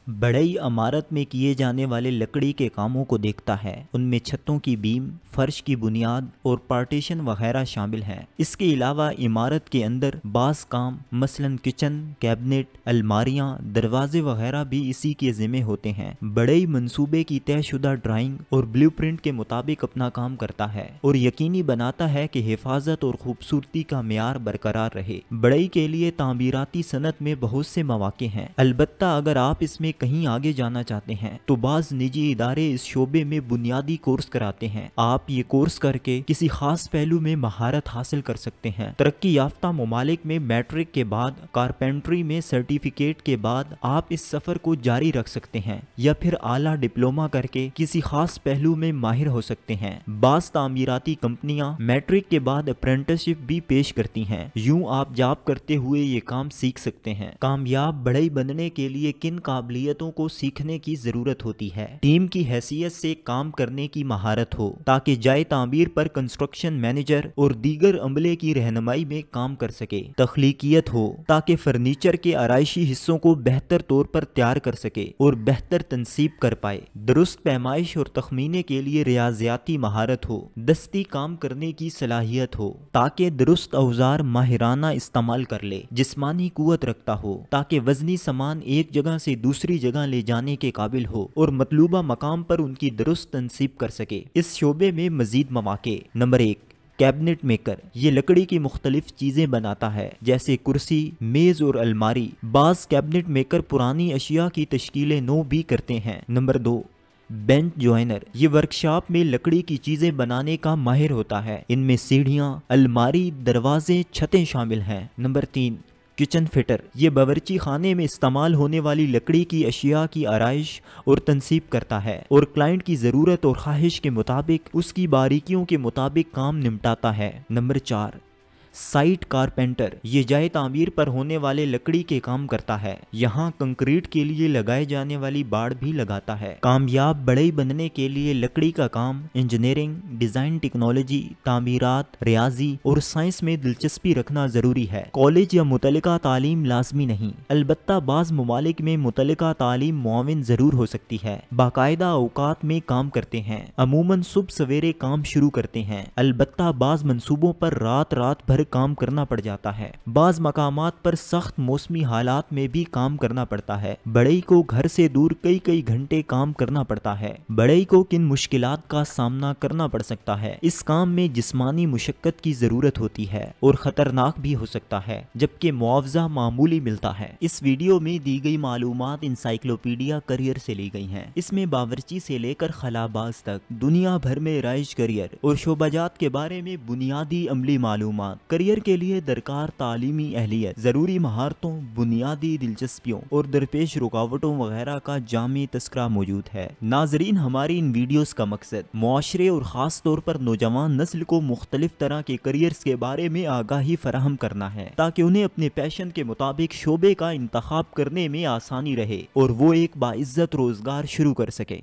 बढ़ई इमारत में किए जाने वाले लकड़ी के कामों को देखता है। उनमें छतों की बीम, फर्श की बुनियाद और पार्टीशन वगैरह शामिल हैं। इसके अलावा इमारत के अंदर बास काम मसलन किचन, कैबिनेट, अलमारियां, दरवाजे वगैरह भी इसी के जिम्मे होते हैं। बढ़ई मंसूबे की तयशुदा ड्राइंग और ब्लूप्रिंट के मुताबिक अपना काम करता है और यकीनी बनाता है कि हिफाजत और खूबसूरती का मेयार बरकरार रहे। बढ़ई के लिए तामीराती सनत में बहुत से मौके हैं। अलबत्ता अगर आप इसमें कहीं आगे जाना चाहते हैं तो बाज निजी इदारे इस शोबे में बुनियादी कोर्स कराते हैं। आप ये कोर्स करके किसी खास पहलू में महारत हासिल कर सकते हैं। तरक्की याफ्ता ममालिक में मैट्रिक के बाद, कारपेंट्री में सर्टिफिकेट के बाद आप इस सफर को जारी रख सकते हैं या फिर आला डिप्लोमा करके किसी खास पहलू में माहिर हो सकते हैं। बाज तामीराती कंपनियां मैट्रिक के बाद अप्रेंटिसशिप भी पेश करती हैं। यूं आप जॉब करते हुए ये काम सीख सकते हैं। कामयाब बढ़ई बनने के लिए किन काबिलियतों को सीखने की जरूरत होती है? टीम की हैसियत से काम करने की महारत हो ताकि जाए तामीर पर कंस्ट्रक्शन मैनेजर और दीगर अमले की रहनुमाई में काम कर सके। तख्लीकियत हो ताकि फर्नीचर के आराइशी हिस्सों को बेहतर तौर पर तैयार कर सके और बेहतर तनसीब कर पाए। दुरुस्त पैमाइश और तखमीने के लिए रियाजियाती महारत हो। दस्ती काम करने की सलाहियत हो ताकि दुरुस्त औजार माहिराना इस्तेमाल कर ले। जिस्मानी कुव्वत रखता हो ताकि वजनी सामान एक जगह से दूसरी जगह ले जाने के काबिल हो और मतलूबा मकाम पर उनकी दुरुस्त तनसीब कर सके। इस शोबे में मजीद मौके। Number 1, cabinet maker. ये लकड़ी की मुख्तलिफ चीजें बनाता है जैसे कुर्सी, मेज और अलमारी। बाज कैबिनेट मेकर पुरानी अशिया की तश्कीलें नौ भी करते हैं। Number 2, bench joiner. ये वर्कशॉप में लकड़ी की चीजें बनाने का माहिर होता है। इनमें सीढ़ियां, अलमारी, दरवाजे, छतें शामिल हैं। Number 3, kitchen fitter. ये बावर्ची खाने में इस्तेमाल होने वाली लकड़ी की अशिया की आराइश और तनसीब करता है और क्लाइंट की ज़रूरत और ख्वाहिश के मुताबिक उसकी बारीकियों के मुताबिक काम निपटाता है। Number 4, site carpenter. ये जाए तामीर पर होने वाले लकड़ी के काम करता है। यहाँ कंक्रीट के लिए लगाए जाने वाली बाड़ भी लगाता है। कामयाब बढ़ई बनने के लिए लकड़ी का काम इंजीनियरिंग, डिजाइन, टेक्नोलॉजी, तामीरात, रियाजी और साइंस में दिलचस्पी रखना जरूरी है। कॉलेज या मुतलका तालीम लाजमी नहीं, अलबत्ता बाज ममालिक में मुतलका तालीम मुआविन जरूर हो सकती है। बाकायदा औकात में काम करते हैं। अमूमन सुबह सवेरे काम शुरू करते हैं। अलबत्ता बाज मंसूबों पर रात भर काम करना पड़ जाता है। बाज मकामात पर सख्त मौसमी हालात में भी काम करना पड़ता है। बढ़ई को घर से दूर कई घंटे काम करना पड़ता है। बढ़ई को किन मुश्किलात का सामना करना पड़ सकता है? इस काम में जिस्मानी मुशक्कत की जरूरत होती है और खतरनाक भी हो सकता है, जबकि मुआवजा मामूली मिलता है। इस वीडियो में दी गई मालूमात इंसाइक्लोपीडिया करियर से ली गई हैं। इसमें बावर्ची से लेकर खलाबाज तक दुनिया भर में राइज करियर और शोबाजात के बारे में बुनियादी अमली मालूमात, करियर के लिए दरकार तालीमी अहलियत, जरूरी महारतों, बुनियादी दिलचस्पियों और दरपेश रुकावटों वगैरह का जामी तस्करा मौजूद है। नाजरीन, हमारी इन वीडियोस का मकसद मुआशरे और ख़ास तौर पर नौजवान नस्ल को मुख्तलिफ तरह के करियर्स के बारे में आगाही फराहम करना है ताकि उन्हें अपने पैशन के मुताबिक शोबे का इंतखाब करने में आसानी रहे और वो एक बाइज्जत रोजगार शुरू कर सके।